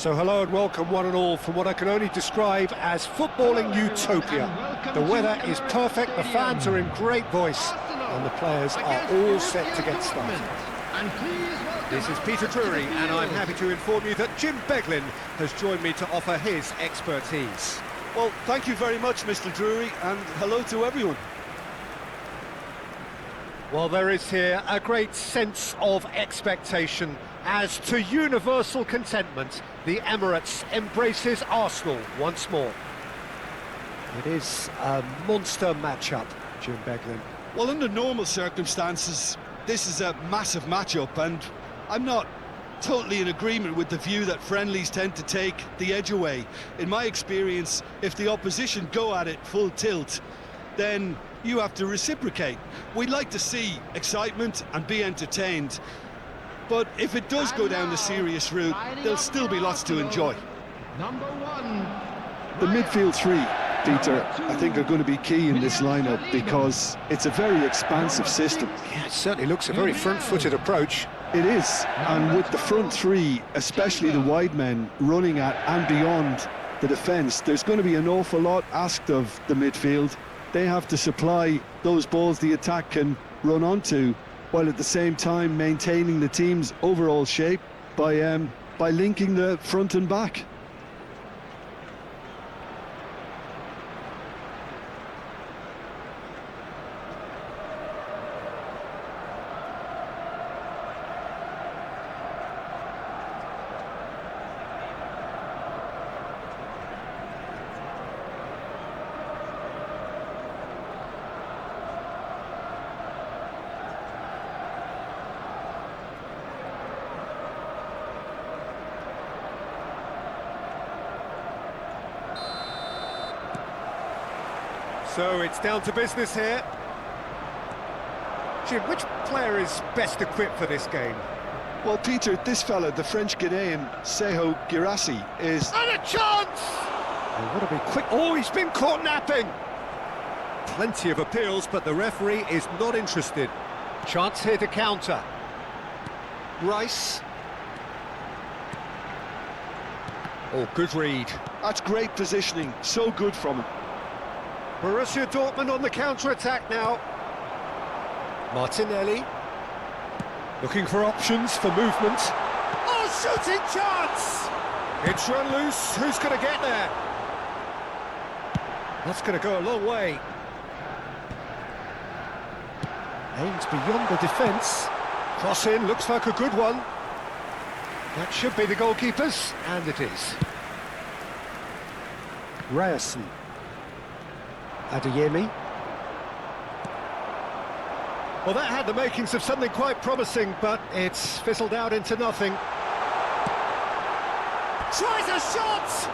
So hello and welcome one and all from what I can only describe as footballing utopia. The weather is perfect, the fans are in great voice, and the players are all set to get started. This is Peter Drury, and I'm happy to inform you that Jim Beglin has joined me to offer his expertise. Well, thank you very much, Mr. Drury, and hello to everyone. Well, there is here a great sense of expectation as to universal contentment. The Emirates embraces Arsenal once more. It is a monster matchup, Jim Beglin. Well, under normal circumstances, this is a massive matchup, and I'm not totally in agreement with the view that friendlies tend to take the edge away. In my experience, if the opposition go at it full tilt, then you have to reciprocate. We'd like to see excitement and be entertained, but if it does go down the serious route, there'll still be lots to enjoy. Number 1. The midfield three, Peter, I think are going to be key in this lineup because it's a very expansive system. Yeah, it certainly looks a very front-footed approach. It is, and with the front three, especially the wide men, running at and beyond the defence, there's going to be an awful lot asked of the midfield. They have to supply those balls the attack can run onto, while at the same time maintaining the team's overall shape by linking the front and back. So it's down to business here. Jim, which player is best equipped for this game? Well, Peter, this fella, the French Ghanaian Seho Girassi, is... And a chance! Oh, what a big quick... Oh, he's been caught napping! Plenty of appeals, but the referee is not interested. Chance here to counter. Rice. Oh, good read. That's great positioning, so good from him. Borussia Dortmund on the counter-attack now. Martinelli. Looking for options for movement. Oh, shooting chance! It's run loose. Who's going to get there? That's going to go a long way. Aims beyond the defence. Cross in, looks like a good one. That should be the goalkeeper's, and it is. RYZEN. Adeyemi. Well, that had the makings of something quite promising, but it's fizzled out into nothing. Tries a shot!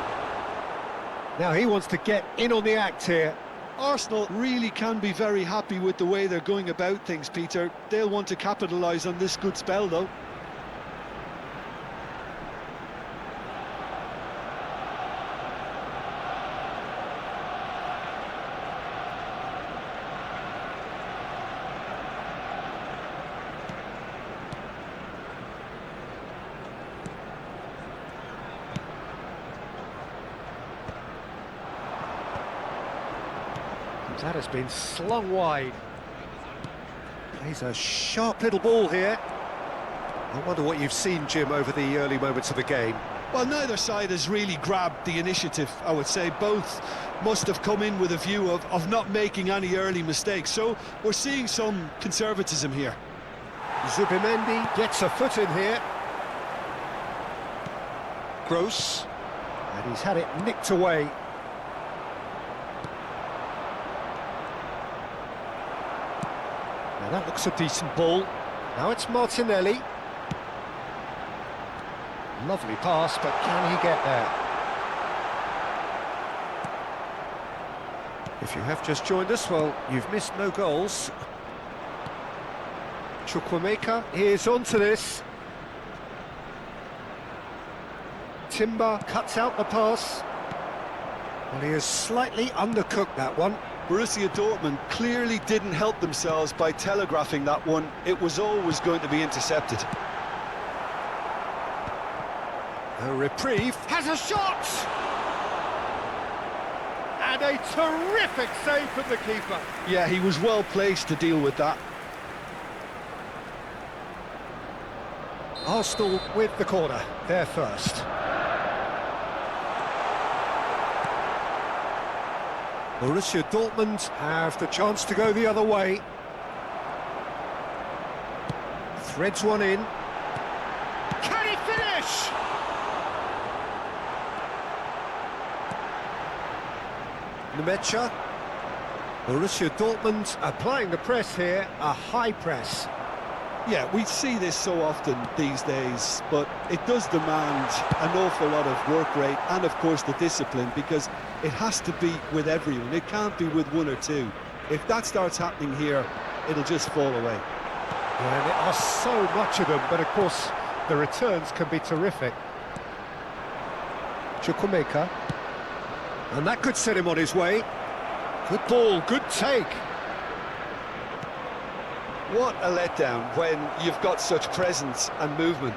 Now he wants to get in on the act here. Arsenal really can be very happy with the way they're going about things, Peter. They'll want to capitalise on this good spell, though. That has been slung wide. Plays a sharp little ball here. I wonder what you've seen, Jim, over the early moments of the game. Well, neither side has really grabbed the initiative, I would say. Both must have come in with a view of not making any early mistakes, so we're seeing some conservatism here. Zubimendi gets a foot in here. Gross. And he's had it nicked away. Now that looks a decent ball. Now it's Martinelli. Lovely pass, but can he get there? If you have just joined us, well, you've missed no goals. Chukwuemeka is onto this. Timber cuts out the pass. Well, he has slightly undercooked that one. Borussia Dortmund clearly didn't help themselves by telegraphing that one. It was always going to be intercepted. A reprieve, has a shot! And a terrific save from the keeper. Yeah, he was well placed to deal with that. Arsenal with the corner, they're first. Borussia Dortmund have the chance to go the other way. Threads one in. Can he finish? Nemecha. Borussia Dortmund applying the press here, a high press. Yeah, we see this so often these days, but it does demand an awful lot of work rate and, of course, the discipline, because it has to be with everyone. It can't be with one or two. If that starts happening here, it'll just fall away. Yeah, there are so much of them, but of course, the returns can be terrific. Chukwuemeka. And that could set him on his way. Good ball, good take. What a letdown when you've got such presence and movement.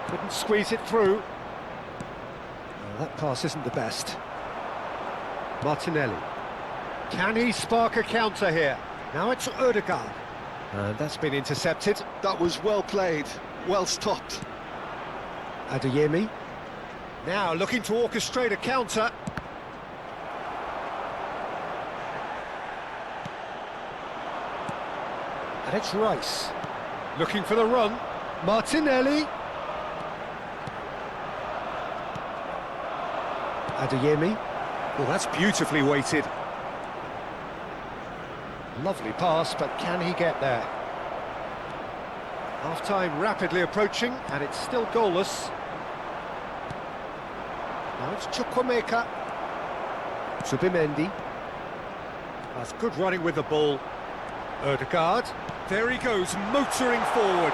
Couldn't squeeze it through. Well, that pass isn't the best. Martinelli. Can he spark a counter here? Now it's Odegaard. And that's been intercepted. That was well played, well stopped. Adeyemi. Now looking to orchestrate a counter. And it's Rice. Looking for the run. Martinelli. Adeyemi. Well, that's beautifully weighted. Lovely pass, but can he get there? Half-time rapidly approaching, and it's still goalless. Now it's Chukwuemeka. Zubimendi. That's good running with the ball. Odegaard. There he goes, motoring forward.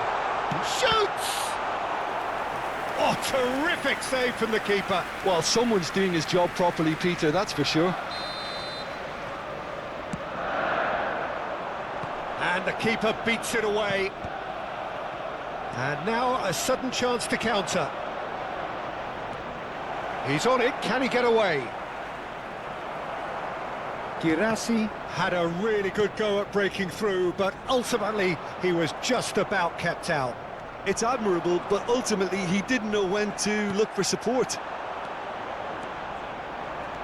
And shoots! Oh, terrific save from the keeper. Well, someone's doing his job properly, Peter, that's for sure. And the keeper beats it away. And now a sudden chance to counter. He's on it, can he get away? Girassi had a really good go at breaking through, but ultimately he was just about kept out. It's admirable, but ultimately he didn't know when to look for support.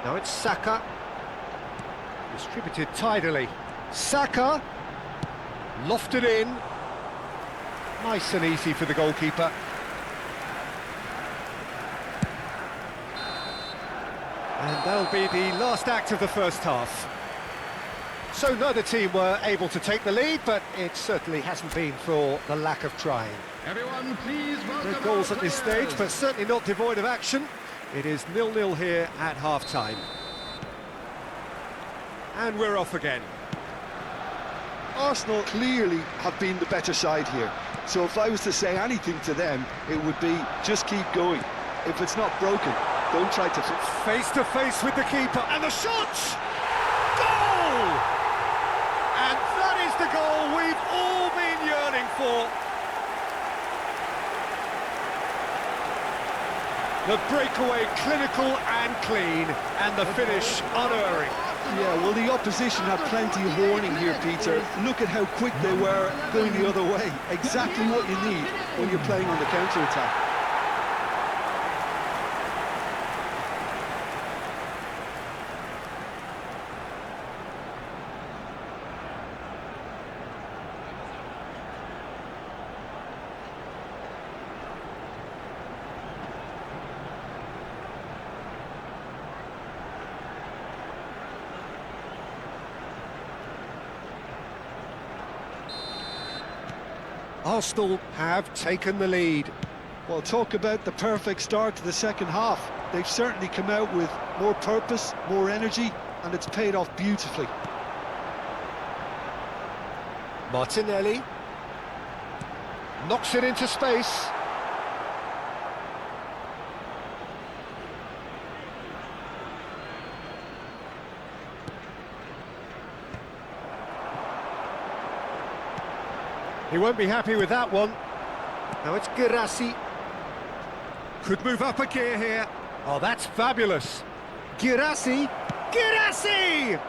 Now it's Saka. Distributed tidily. Saka. Lofted in. Nice and easy for the goalkeeper. And that'll be the last act of the first half. So neither team were able to take the lead, but it certainly hasn't been for the lack of trying. Everyone, please welcome No goals our at this players. stage, but certainly not devoid of action. It is 0-0 here at half-time. And we're off again. Arsenal clearly have been the better side here. So if I was to say anything to them, it would be just keep going. If it's not broken, don't try to... Face to face with the keeper, and the shot! Goal! And that is the goal we've all been yearning for. The breakaway clinical and clean, and the finish unerring. Yeah, well, the opposition had plenty of warning here, Peter. Look at how quick they were going the other way. Exactly what you need when you're playing on the counter-attack. Arsenal have taken the lead. Well, talk about the perfect start to the second half. They've certainly come out with more purpose, more energy, and it's paid off beautifully. Martinelli knocks it into space. He won't be happy with that one. Now it's Girassi. Could move up a gear here. Oh, that's fabulous. Girassi. Girassi!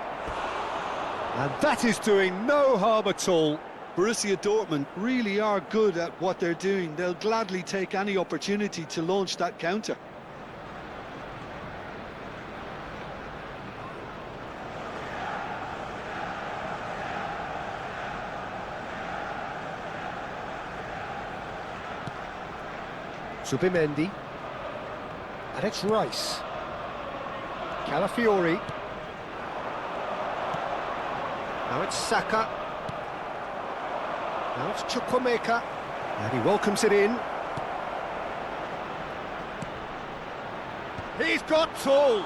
And that is doing no harm at all. Borussia Dortmund really are good at what they're doing. They'll gladly take any opportunity to launch that counter. Zubimendi. And it's Rice. Calafiori. Now it's Saka. Now it's Chukwuemeka. And he welcomes it in. He's got tall.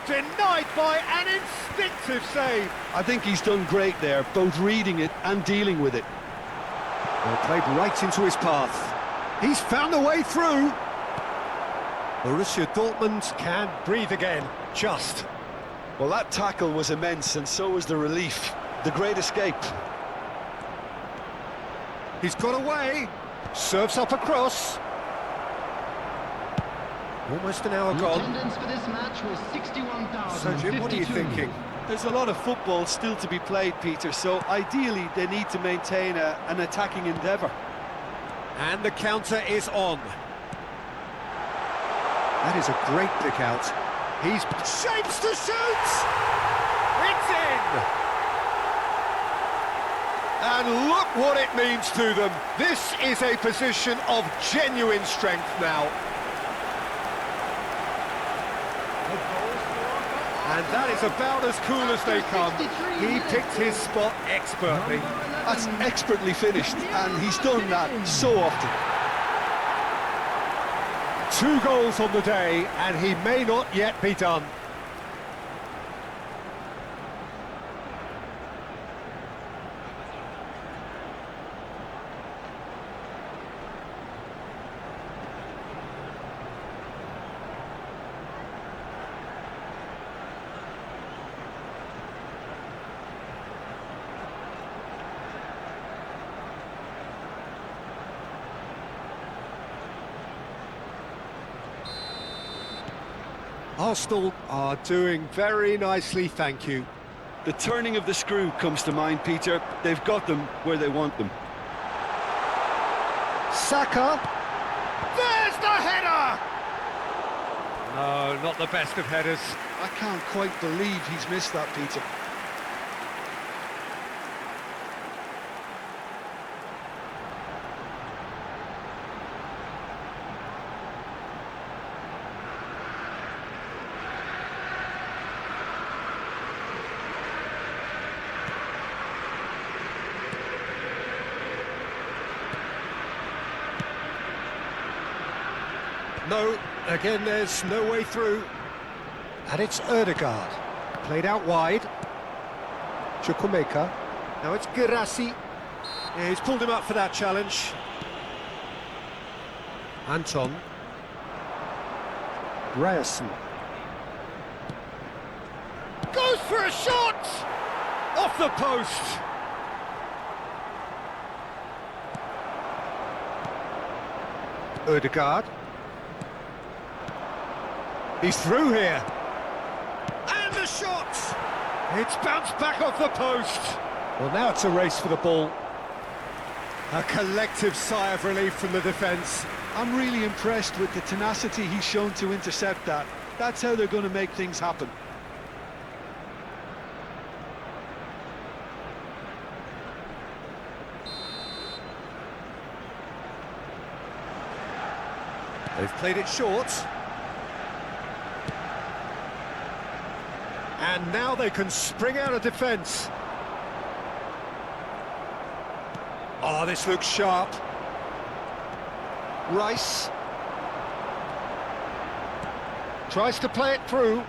Denied by an instinctive save. I think he's done great there, both reading it and dealing with it. Well, played right into his path. He's found a way through. Borussia Dortmund can breathe again, just. Well, that tackle was immense, and so was the relief. The great escape. He's got away. Serves up across. Almost an hour The gone. attendance for this match was 61,052. So, Jim, what are you thinking? There's a lot of football still to be played, Peter, so ideally they need to maintain an attacking endeavour. And the counter is on. That is a great pick out. He's shapes to shoot! It's in! And look what it means to them. This is a position of genuine strength now. And that is about as cool as they come. He picked his spot expertly. That's expertly finished, and he's done that so often. 2 goals on the day, and he may not yet be done. Arsenal are doing very nicely, thank you. The turning of the screw comes to mind, Peter. They've got them where they want them. Saka. There's the header! No, not the best of headers. I can't quite believe he's missed that, Peter. No, again, there's no way through. And it's Ødegaard. Played out wide. Chukwuemeka. Now it's Girassi. Yeah, he's pulled him up for that challenge. Anton. Ryerson. Goes for a shot! Off the post! Ødegaard. He's through here. And the shot! It's bounced back off the post. Well, now it's a race for the ball. A collective sigh of relief from the defence. I'm really impressed with the tenacity he's shown to intercept that. That's how they're going to make things happen. They've played it short. And now they can spring out of defence. Oh, this looks sharp. Rice. Tries to play it through.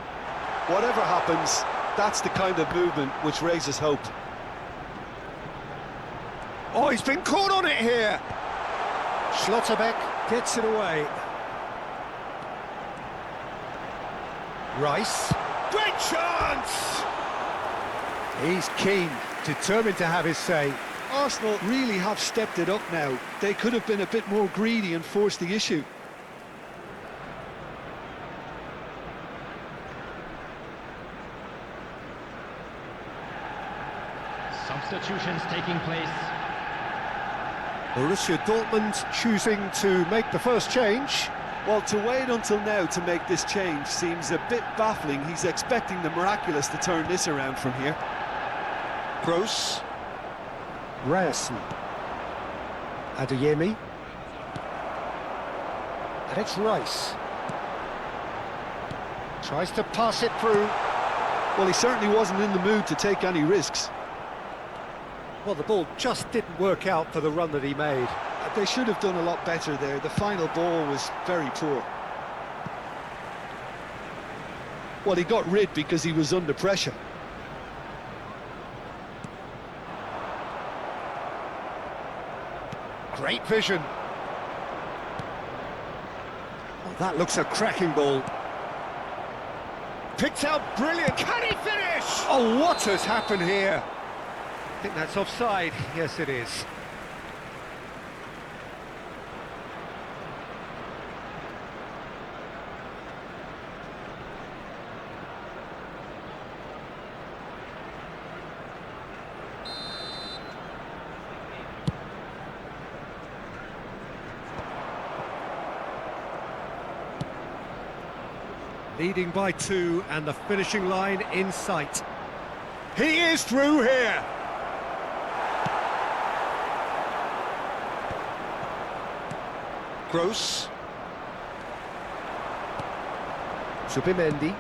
Whatever happens, that's the kind of movement which raises hope. Oh, he's been caught on it here. Schlotterbeck gets it away. Rice. Great chance! He's keen, determined to have his say. Arsenal really have stepped it up now. They could have been a bit more greedy and forced the issue. substitutions taking place. Borussia Dortmund choosing to make the first change. Well, to wait until now to make this change seems a bit baffling. He's expecting the miraculous to turn this around from here. Gross. RYZEN. Adeyemi. And it's Rice. Tries to pass it through. Well, he certainly wasn't in the mood to take any risks. Well, the ball just didn't work out for the run that he made. They should have done a lot better there. The final ball was very poor. Well, he got rid because he was under pressure. Great vision. Oh, that looks a cracking ball. Picked out brilliant. Can he finish? Oh, what has happened here? I think that's offside. Yes, it is. Leading by 2 and the finishing line in sight. He is through here. Gross. Zubimendi.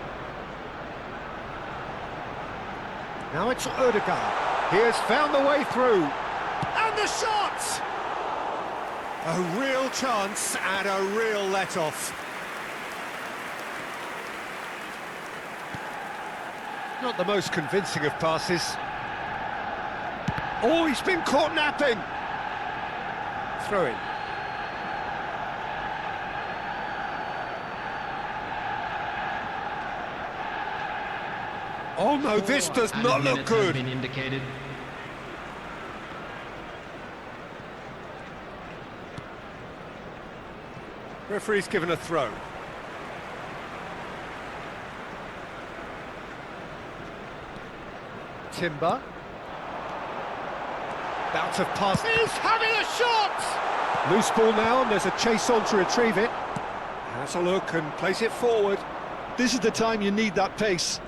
Now it's Odegaard. He has found the way through. And the shot! A real chance and a real let-off. Not the most convincing of passes. Oh, he's been caught napping. Throw in. Oh no, this does not look good. Been indicated. Referee's given a throw. Timber. Bout of pass. He's having a shot! Loose ball now, and there's a chase on to retrieve it. Has a look and plays it forward. This is the time you need that pace.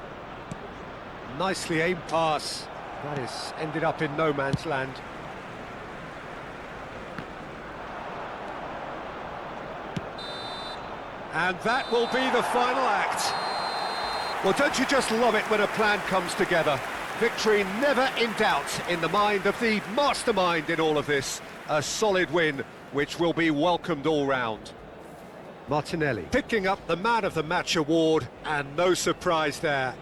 Nicely aimed pass. That is ended up in no man's land. And that will be the final act. Well, don't you just love it when a plan comes together? Victory never in doubt in the mind of the mastermind in all of this. A solid win, which will be welcomed all round. Martinelli picking up the Man of the Match award, and no surprise there.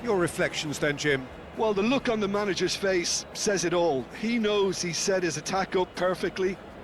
Your reflections then, Jim? Well, the look on the manager's face says it all. He knows he set his attack up perfectly.